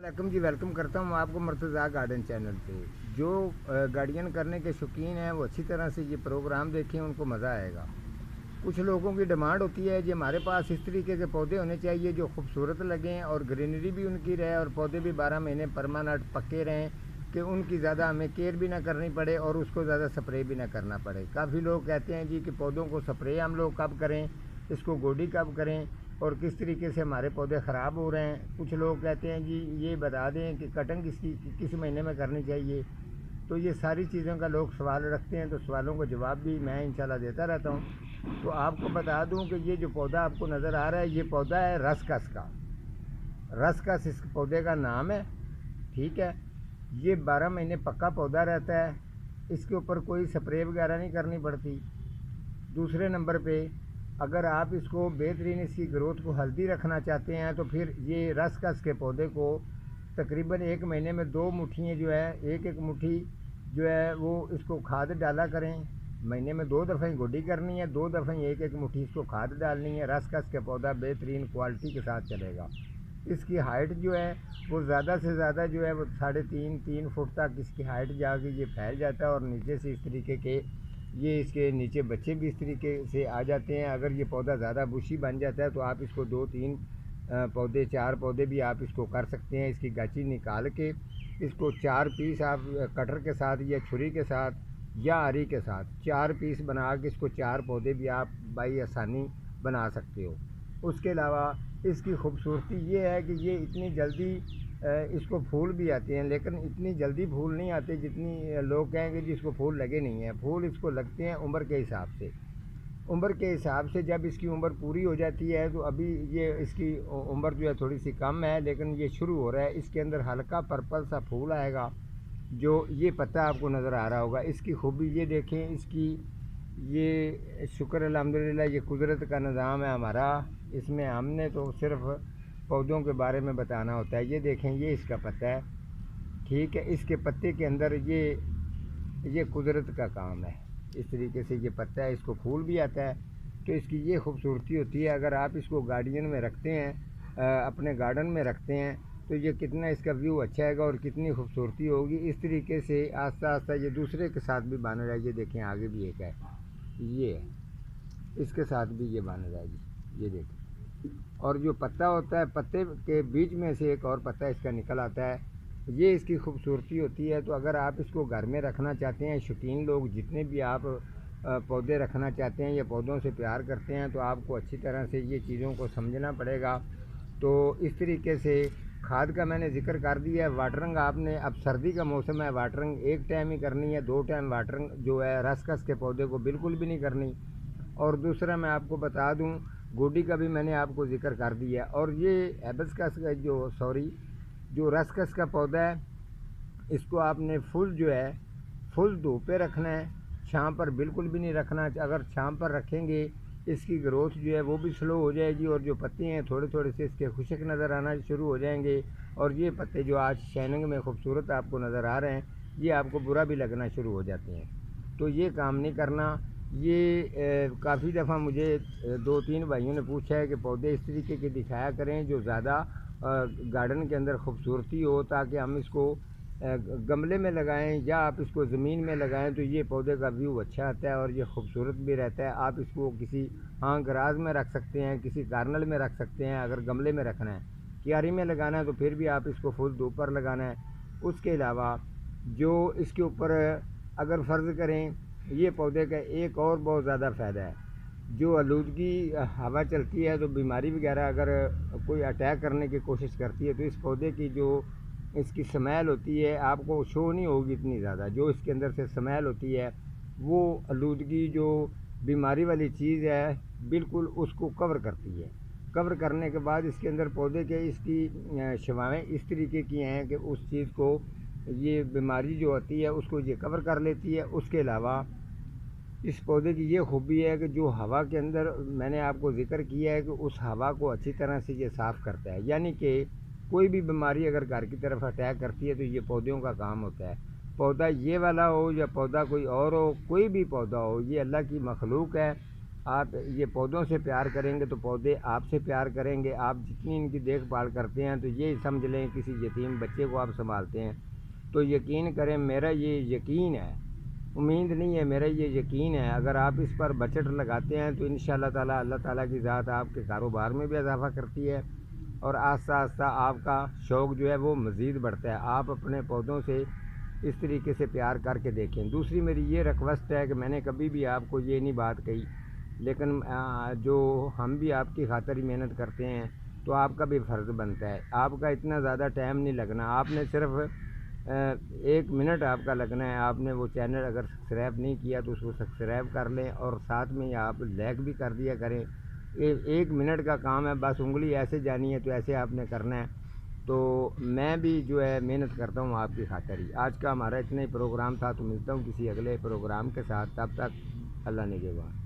Welcome जी, welcome करता हूँ आपको मर्तज़ा गार्डन चैनल पे। जो गार्डियन करने के शौकीन हैं वो अच्छी तरह से ये प्रोग्राम देखें, उनको मज़ा आएगा। कुछ लोगों की डिमांड होती है जी हमारे पास इस तरीके के पौधे होने चाहिए जो खूबसूरत लगें और ग्रीनरी भी उनकी रहे और पौधे भी 12 महीने परमानेंट पक्के रहें, कि उनकी ज़्यादा हमें केयर भी ना करनी पड़े और उसको ज़्यादा स्प्रे भी ना करना पड़े। काफ़ी लोग कहते हैं जी कि पौधों को स्प्रे हम लोग कब करें, इसको गोडी कब करें और किस तरीके से हमारे पौधे ख़राब हो रहे हैं। कुछ लोग कहते हैं जी ये बता दें कि कटिंग किस महीने में करनी चाहिए। तो ये सारी चीज़ों का लोग सवाल रखते हैं, तो सवालों का जवाब भी मैं इंशाल्लाह देता रहता हूँ। तो आपको बता दूं कि ये जो पौधा आपको नज़र आ रहा है, ये पौधा है रसकस का। रसकस इस पौधे का नाम है, ठीक है। ये 12 महीने पक्का पौधा रहता है, इसके ऊपर कोई स्प्रे वगैरह नहीं करनी पड़ती। दूसरे नंबर पे अगर आप इसको बेहतरीन इसकी ग्रोथ को हेल्दी रखना चाहते हैं तो फिर ये रसकस के पौधे को तकरीबन 1 महीने में 2 मुट्ठियाँ जो है, एक मुट्ठी जो है वो इसको खाद डाला करें। महीने में 2 दफ़ा ही गोडी करनी है, 2 दफ़ा ही एक मुट्ठी इसको खाद डालनी है। रसकस के पौधा बेहतरीन क्वालिटी के साथ चलेगा। इसकी हाइट जो है वो ज़्यादा से ज़्यादा जो है वो 3.5-3 फुट तक इसकी हाइट जाके ये फैल जाता है और नीचे से इस तरीके के ये इसके नीचे बच्चे भी इस तरीके से आ जाते हैं। अगर ये पौधा ज़्यादा बुशी बन जाता है तो आप इसको 2-3 पौधे 4 पौधे भी आप इसको कर सकते हैं। इसकी गाची निकाल के इसको 4 पीस आप कटर के साथ या छुरी के साथ या आरी के साथ 4 पीस बना के इसको 4 पौधे भी आप बाई आसानी बना सकते हो। उसके अलावा इसकी खूबसूरती ये है कि ये इतनी जल्दी इसको फूल भी आते हैं, लेकिन इतनी जल्दी फूल नहीं आते जितनी लोग कहेंगे जी इसको फूल लगे नहीं हैं। फूल इसको लगते हैं उम्र के हिसाब से। उम्र के हिसाब से जब इसकी उम्र पूरी हो जाती है तो अभी ये इसकी उम्र जो है थोड़ी सी कम है, लेकिन ये शुरू हो रहा है। इसके अंदर हल्का पर्पल सा फूल आएगा, जो ये पत्ता आपको नज़र आ रहा होगा। इसकी खूबी ये देखें, इसकी ये शुक्र अल्हम्दुलिल्लाह ये कुदरत का निज़ाम है हमारा। इसमें हमने तो सिर्फ़ पौधों के बारे में बताना होता है। ये देखें, ये इसका पत्ता है, ठीक है। इसके पत्ते के अंदर ये कुदरत का काम है। इस तरीके से ये पत्ता है, इसको फूल भी आता है। तो इसकी ये खूबसूरती होती है। अगर आप इसको गार्डन में रखते हैं, अपने गार्डन में रखते हैं, तो ये कितना इसका व्यू अच्छा आएगा और कितनी खूबसूरती होगी। इस तरीके से आस्ता आस्ता ये दूसरे के साथ भी बन रहा है। ये देखें, आगे भी एक है, ये है, इसके साथ भी ये बन रहा है जी, ये देखें। और जो पत्ता होता है, पत्ते के बीच में से एक और पत्ता इसका निकल आता है। ये इसकी खूबसूरती होती है। तो अगर आप इसको घर में रखना चाहते हैं, शौकीन लोग जितने भी आप पौधे रखना चाहते हैं या पौधों से प्यार करते हैं, तो आपको अच्छी तरह से ये चीज़ों को समझना पड़ेगा। तो इस तरीके से खाद का मैंने जिक्र कर दिया है। वाटरिंग आपने, अब सर्दी का मौसम है, वाटरिंग एक टाइम ही करनी है, 2 टाइम वाटरिंग जो है रसकस के पौधे को बिल्कुल भी नहीं करनी। और दूसरा मैं आपको बता दूं, गोडी का भी मैंने आपको जिक्र कर दिया। और ये एबस्कस का जो रसकस का पौधा है, इसको आपने फुल धूप पे रखना है, छाँव पर बिल्कुल भी नहीं रखना। अगर छाँव पर रखेंगे इसकी ग्रोथ जो है वो भी स्लो हो जाएगी और जो पत्ते हैं थोड़े थोड़े से इसके खुशक नज़र आना शुरू हो जाएंगे। और ये पत्ते जो आज शाइनिंग में खूबसूरत आपको नज़र आ रहे हैं, ये आपको बुरा भी लगना शुरू हो जाते हैं। तो ये काम नहीं करना। ये काफ़ी दफ़ा मुझे 2-3 भाइयों ने पूछा है कि पौधे इस तरीके के दिखाया करें जो ज़्यादा गार्डन के अंदर खूबसूरती हो, ताकि हम इसको गमले में लगाएं या आप इसको ज़मीन में लगाएं तो ये पौधे का व्यू अच्छा आता है और ये खूबसूरत भी रहता है। आप इसको किसी गराज में रख सकते हैं, किसी गार्नल में रख सकते हैं। अगर गमले में रखना है, क्यारी में लगाना है, तो फिर भी आप इसको फुल धूप पर लगाना है। उसके अलावा जो इसके ऊपर अगर फ़र्ज़ करें, ये पौधे का एक और बहुत ज़्यादा फ़ायदा है। जो आलूदगी हवा चलती है तो बीमारी वगैरह अगर कोई अटैक करने की कोशिश करती है, तो इस पौधे की जो इसकी स्मेल होती है आपको शो नहीं होगी इतनी ज़्यादा। जो इसके अंदर से स्मेल होती है वो आलूदगी जो बीमारी वाली चीज़ है बिल्कुल उसको कवर करती है। कवर करने के बाद इसके अंदर पौधे के इसकी शवाएँ इस तरीके की हैं कि उस चीज़ को, ये बीमारी जो होती है उसको ये कवर कर लेती है। उसके अलावा इस पौधे की ये खूबी है कि जो हवा के अंदर मैंने आपको ज़िक्र किया है कि उस हवा को अच्छी तरह से ये साफ़ करता है। यानी कि कोई भी बीमारी अगर घर की तरफ अटैक करती है तो ये पौधों का काम होता है। पौधा ये वाला हो या पौधा कोई और हो, कोई भी पौधा हो, ये अल्लाह की मखलूक है। آپ یہ پودوں سے پیار کریں گے تو پودے آپ سے پیار کریں گے. آپ جتنی ان کی دیکھ بھال کرتے ہیں تو یہ سمجھ لیں کسی یتیم بچے کو آپ سنبھالتے ہیں. تو یقین کریں, میرا یہ یقین ہے, امید نہیں ہے, میرا یہ یقین ہے, اگر آپ اس پر بجٹ لگاتے ہیں تو انشاءاللہ تعالیٰ اللہ تعالیٰ کی ذات آپ کے کاروبار میں بھی اضافہ کرتی ہے, اور آہستہ آہستہ آپ کا شوق جو ہے وہ مزید بڑھتا ہے. آپ اپنے پودوں سے اس طریقے سے پیار کر کے دیکھیں. دوسری میری یہ ریکویسٹ ہے کہ میں نے کبھی بھی آپ کو یہ نہیں بات کہی, لیکن جو ہم بھی آپ کی خاطر ہی محنت کرتے ہیں تو آپ کا بھی فرض بنتا ہے. آپ کا اتنا زیادہ ٹائم نہیں لگنا, آپ نے صرف 1 منٹ آپ کا لگنا ہے. آپ نے وہ چینل اگر سبسکرائب نہیں کیا تو اس کو سبسکرائب کر لیں, اور ساتھ میں آپ لائک بھی کر دیا کریں. 1 منٹ کا کام ہے, بس انگلی ایسے جانی ہے تو ایسے آپ نے کرنا ہے. تو میں بھی جو ہے محنت کرتا ہوں آپ کی خاطر ہی. آج کا ہمارا اتنا ہی پروگرام تھا, تو ملتا ہوں کسی اگلے پروگرام کے ساتھ. تب تک اللہ نگہبان.